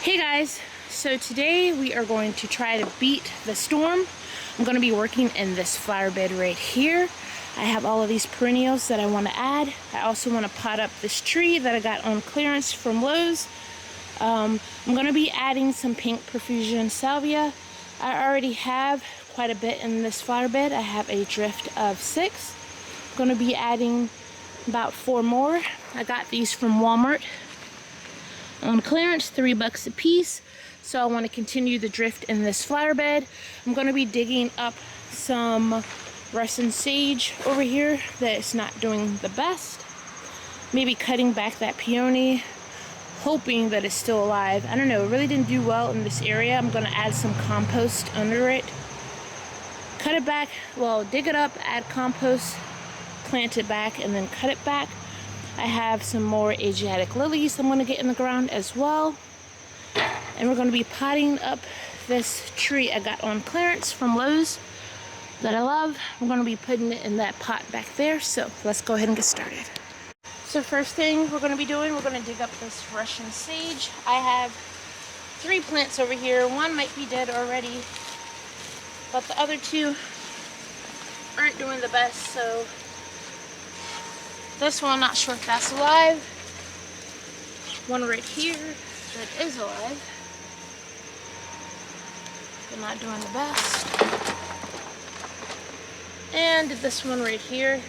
Hey guys, so today we are going to try to beat the storm. I'm going to be working in this flower bed right here. I have all of these perennials that I want to add. I also want to pot up this tree that I got on clearance from Lowe's. I'm going to be adding some pink profusion salvia. I already have quite a bit in this flower bed. I have a drift of 6. I'm going to be adding about 4 more. I got these from Walmart on clearance, $3 a piece. So I want to continue the drift in this flower bed. I'm going to be digging up some Russian sage over here that's not doing the best. Maybe cutting back that peony, hoping that it's still alive. I don't know, it really didn't do well in this area. I'm going to add some compost under it. Cut it back, well, dig it up, add compost, plant it back, and then cut it back. I have some more Asiatic lilies I'm going to get in the ground as well. And we're going to be potting up this tree I got on clearance from Lowe's that I love. I'm going to be putting it in that pot back there. So let's go ahead and get started. So first thing we're going to be doing, we're going to dig up this Russian sage. I have 3 plants over here. One might be dead already, but the other 2 aren't doing the best. So this one, not sure if that's alive. One right here that is alive. They're not doing the best. And this one right here.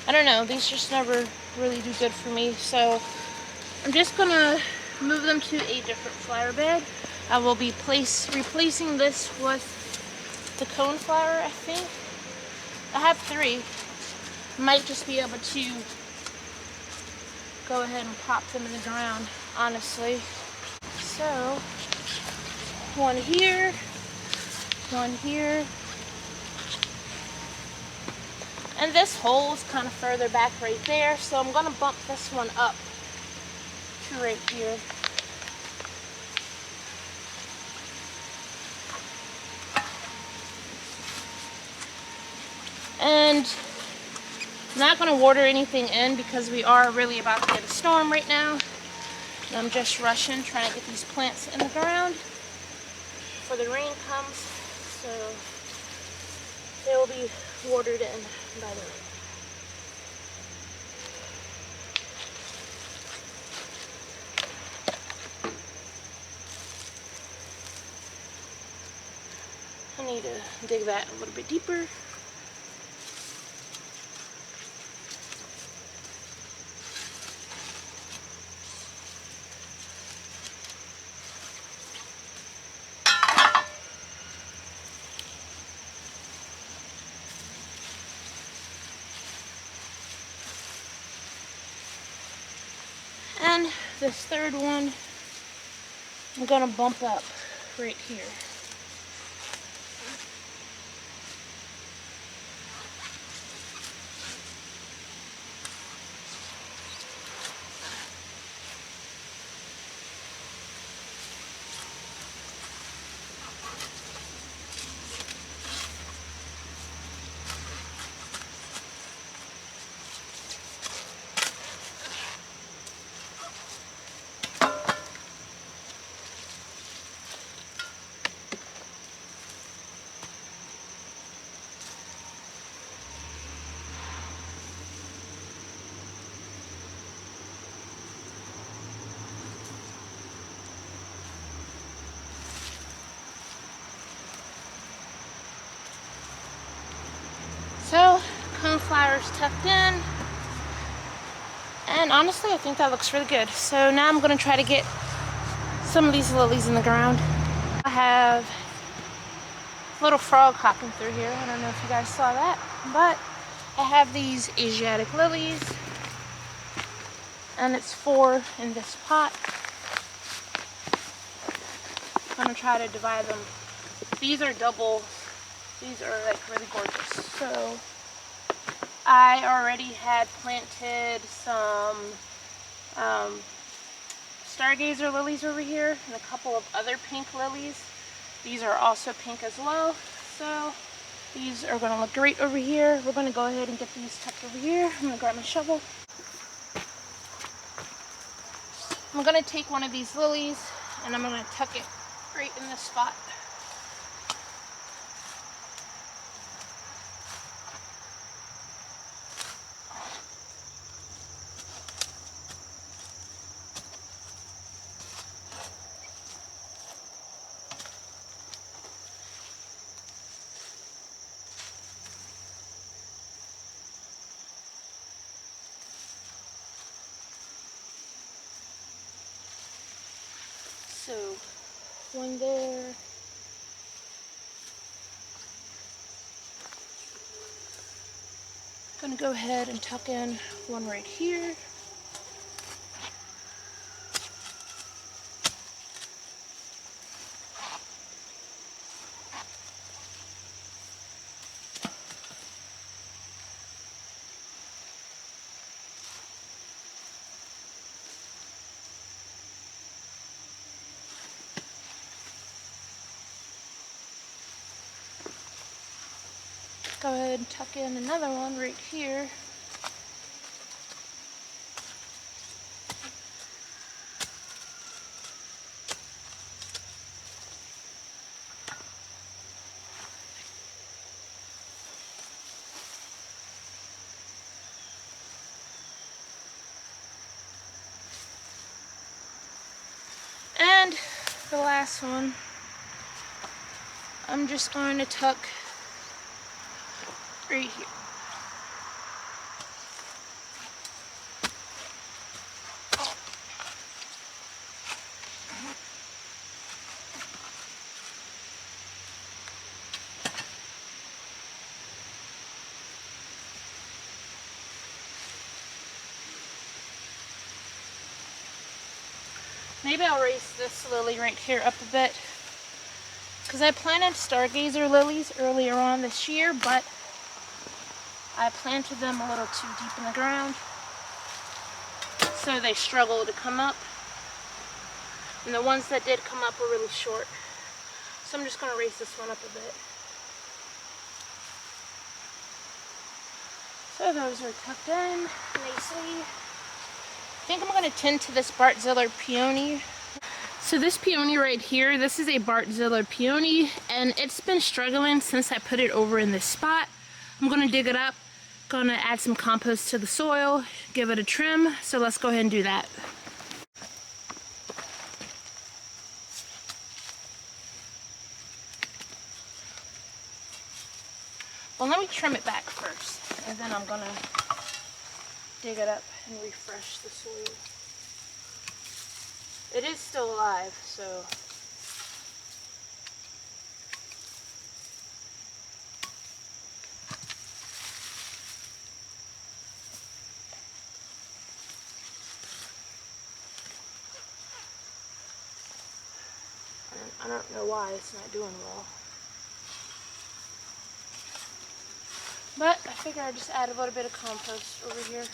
I don't know, these just never really do good for me. So I'm just gonna move them to a different flower bed. I will be replacing this with the cone flower, I think. I have 3. Might just be able to go ahead and pop them in the ground, honestly. So, one here, one here. And this hole is kind of further back right there, so I'm going to bump this one up to right here. And I'm not going to water anything in because we are really about to get a storm right now. And I'm just rushing, trying to get these plants in the ground before the rain comes. So they will be watered in by the rain. I need to dig that a little bit deeper. And this third one, I'm gonna bump up right here. So, coneflower's tucked in. And honestly, I think that looks really good. So now I'm going to try to get some of these lilies in the ground. I have a little frog hopping through here. I don't know if you guys saw that. But I have these Asiatic lilies. And it's 4 in this pot. I'm going to try to divide them. These are double. These are like really gorgeous. So I already had planted some stargazer lilies over here and a couple of other pink lilies. These are also pink as well. So these are going to look great over here. We're going to go ahead and get these tucked over here. I'm going to grab my shovel. I'm going to take one of these lilies and I'm going to tuck it right in this spot. So, one there. Gonna go ahead and tuck in one right here. Go ahead and tuck in another one right here. And the last one, I'm just going to tuck right here. Maybe I'll raise this lily right here up a bit, because I planted stargazer lilies earlier on this year, but I planted them a little too deep in the ground, so they struggle to come up. And the ones that did come up were really short. So I'm just going to raise this one up a bit. So those are tucked in nicely. I think I'm going to tend to this Bartzilla peony. So this peony right here, this is a Bartzilla peony, and it's been struggling since I put it over in this spot. I'm going to dig it up, going to add some compost to the soil, give it a trim. So let's go ahead and do that. Well, let me trim it back first, and then I'm going to dig it up and refresh the soil. It is still alive, so I don't know why it's not doing well. But I figure I'd just add a little bit of compost over here.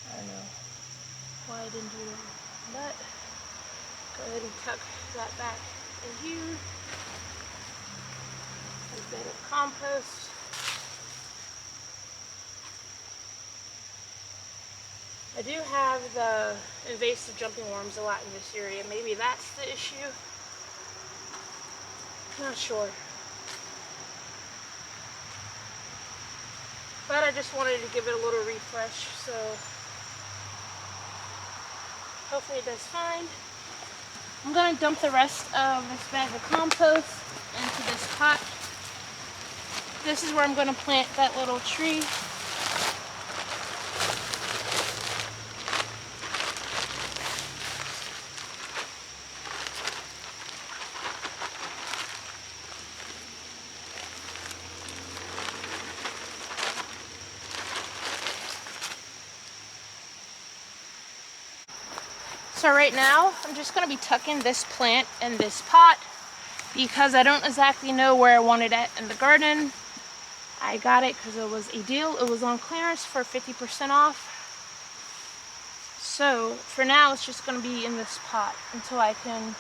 I don't know why I didn't do that, but go ahead and tuck that back in here. A bit of compost. I do have the invasive jumping worms a lot in this area. Maybe that's the issue. Not sure. But I just wanted to give it a little refresh, so hopefully it does fine. I'm going to dump the rest of this bag of compost into this pot. This is where I'm going to plant that little tree. So right now, I'm just going to be tucking this plant in this pot because I don't exactly know where I want it at in the garden. I got it because it was a deal. It was on clearance for 50% off. So for now, it's just going to be in this pot until I can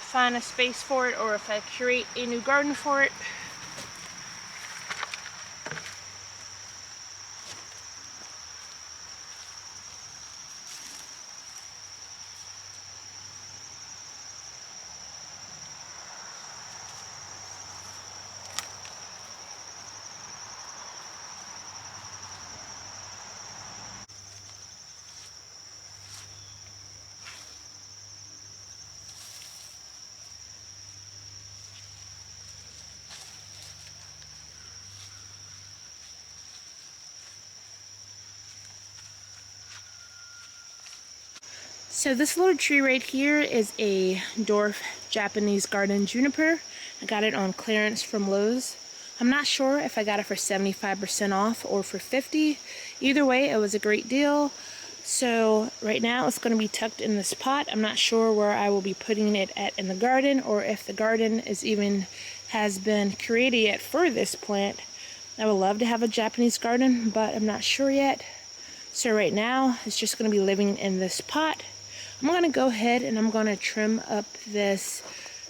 find a space for it, or if I create a new garden for it. So this little tree right here is a dwarf Japanese garden juniper. I got it on clearance from Lowe's. I'm not sure if I got it for 75% off or for 50. Either way, it was a great deal. So right now it's going to be tucked in this pot. I'm not sure where I will be putting it at in the garden, or if the garden has been created yet for this plant. I would love to have a Japanese garden, but I'm not sure yet. So right now it's just going to be living in this pot. I'm going to go ahead and I'm going to trim up this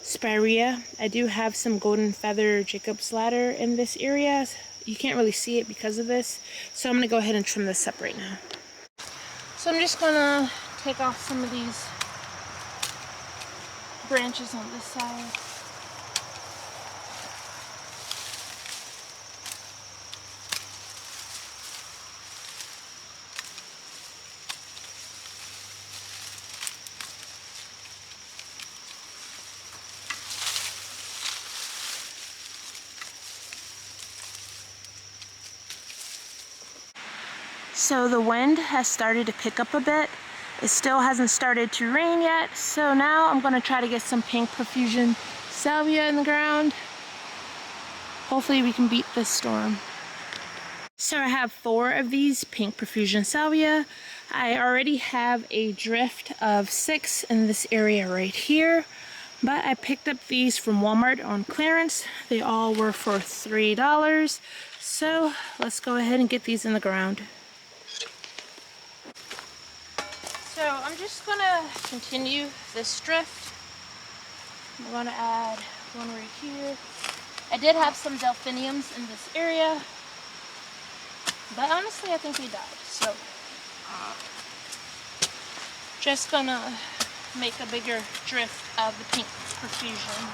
spirea. I do have some golden feather Jacob's ladder in this area. You can't really see it because of this. So I'm going to go ahead and trim this up right now. So I'm just going to take off some of these branches on this side. So the wind has started to pick up a bit. It still hasn't started to rain yet. So now I'm going to try to get some pink profusion salvia in the ground. Hopefully we can beat this storm. So I have 4 of these pink profusion salvia. I already have a drift of 6 in this area right here. But I picked up these from Walmart on clearance. They all were for $3. So let's go ahead and get these in the ground. So I'm just gonna continue this drift. I'm gonna add one right here. I did have some delphiniums in this area, but honestly I think they died. So just gonna make a bigger drift of the pink profusion.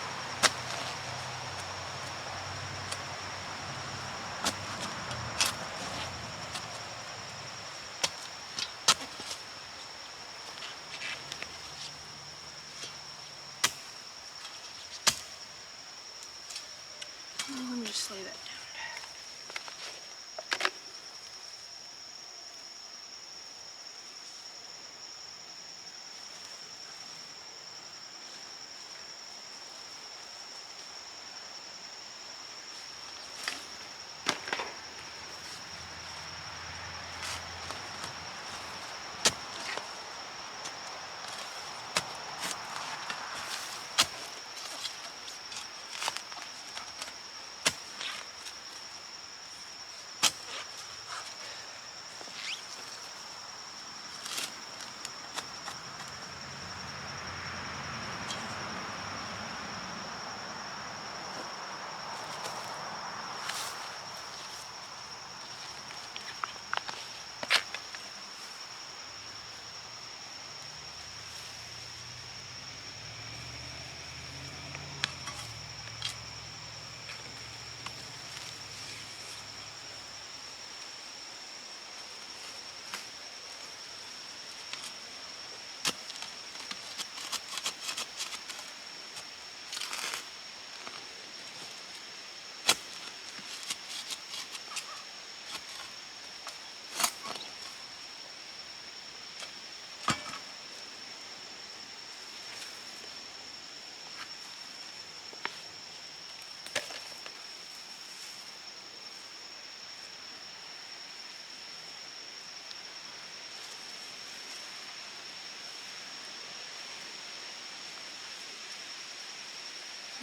Let me just lay that down.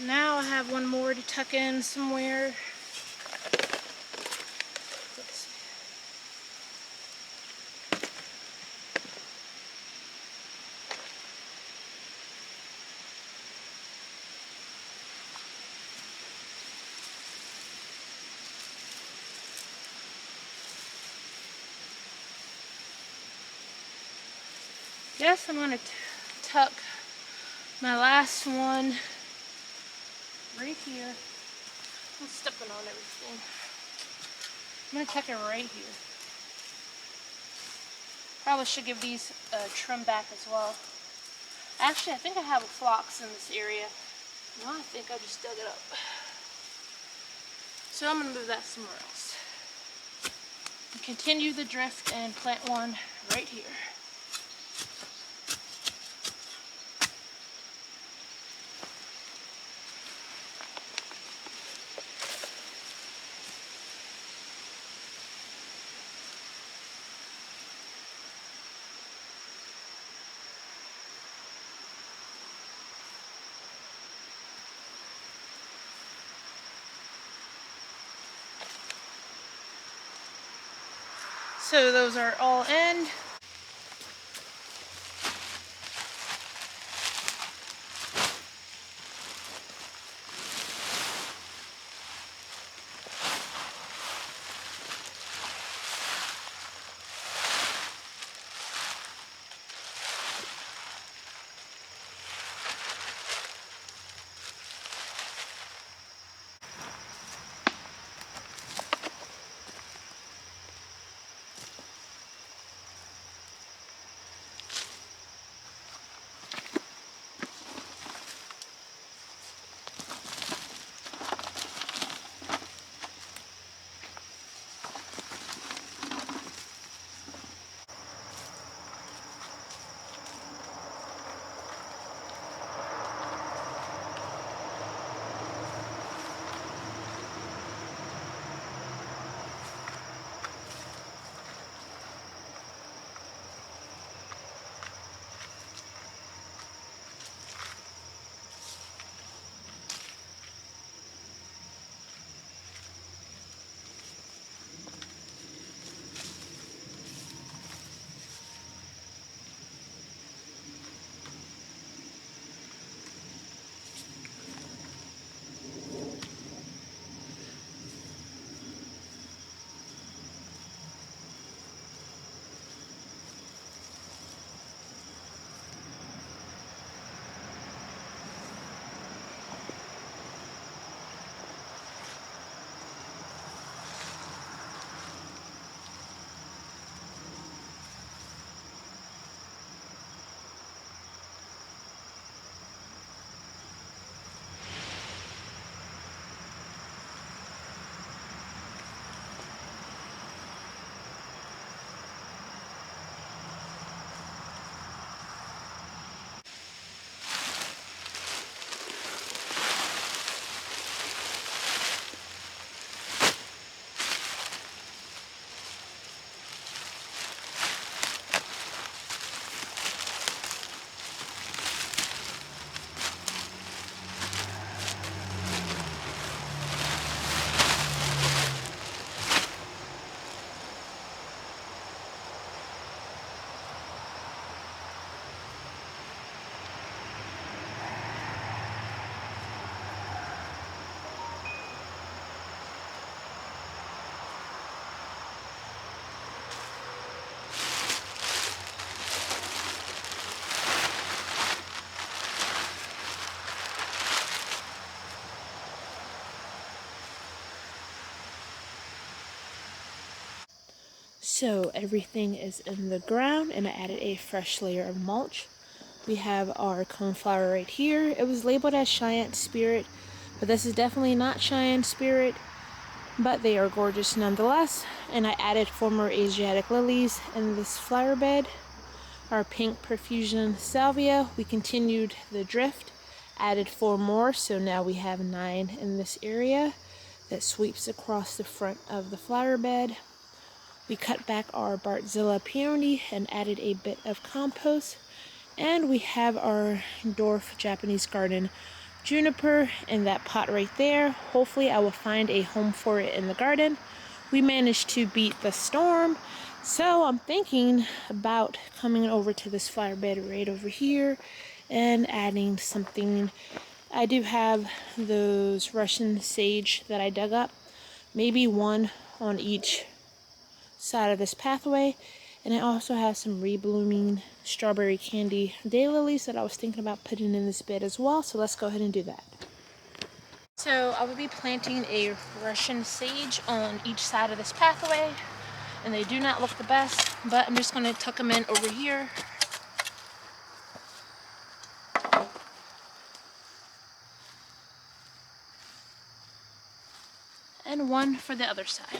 Now I have one more to tuck in somewhere. Let's see. Guess I'm gonna tuck my last one right here. I'm stepping on everything. I'm gonna tuck it right here. Probably should give these a trim back as well. Actually, I think I have a phlox in this area. No, I think I just dug it up. So I'm gonna move that somewhere else. And continue the drift and plant one right here. So those are all in. So everything is in the ground and I added a fresh layer of mulch. We have our coneflower right here. It was labeled as Cheyenne Spirit, but this is definitely not Cheyenne Spirit, but they are gorgeous nonetheless. And I added 4 more Asiatic lilies in this flower bed. Our pink perfusion salvia, we continued the drift, added 4 more, so now we have 9 in this area that sweeps across the front of the flower bed. We cut back our Bartzilla peony and added a bit of compost. And we have our dwarf Japanese garden juniper in that pot right there. Hopefully I will find a home for it in the garden. We managed to beat the storm, so I'm thinking about coming over to this flower bed right over here and adding something. I do have those Russian sage that I dug up, maybe one on each side of this pathway. And I also have some reblooming strawberry candy daylilies that I was thinking about putting in this bed as well. So let's go ahead and do that. So I will be planting a Russian sage on each side of this pathway. And they do not look the best, but I'm just going to tuck them in over here. And one for the other side.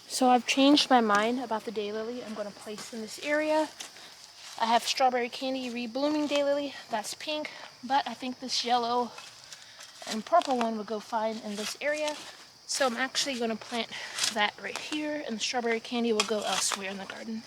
So I've changed my mind about the daylily I'm going to place in this area. I have strawberry candy reblooming daylily, that's pink, but I think this yellow and purple one would go fine in this area. So I'm actually going to plant that right here, and the strawberry candy will go elsewhere in the garden.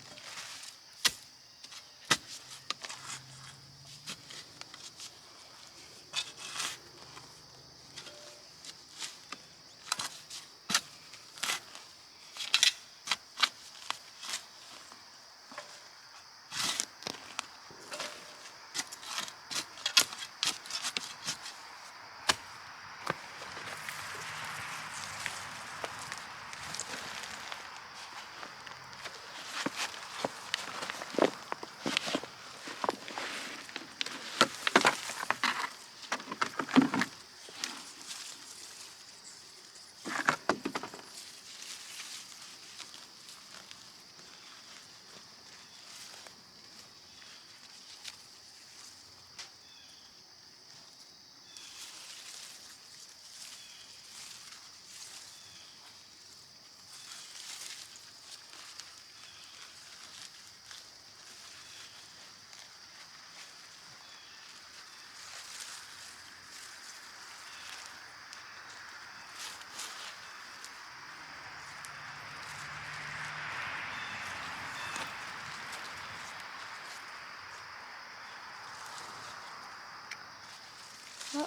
Oh.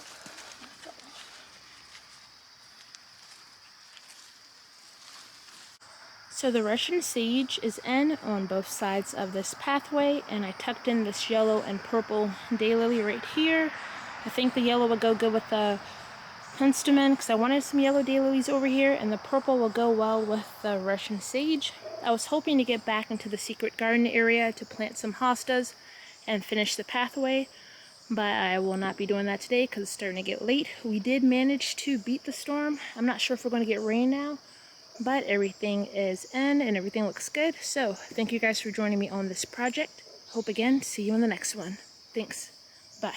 So the Russian sage is in on both sides of this pathway, and I tucked in this yellow and purple daylily right here. I think the yellow will go good with the penstemon because I wanted some yellow daylilies over here, and the purple will go well with the Russian sage. I was hoping to get back into the secret garden area to plant some hostas and finish the pathway, but I will not be doing that today because it's starting to get late. We did manage to beat the storm. I'm not sure if we're going to get rain now, but everything is in and everything looks good. So thank you guys for joining me on this project. Hope again, see you in the next one. Thanks. Bye.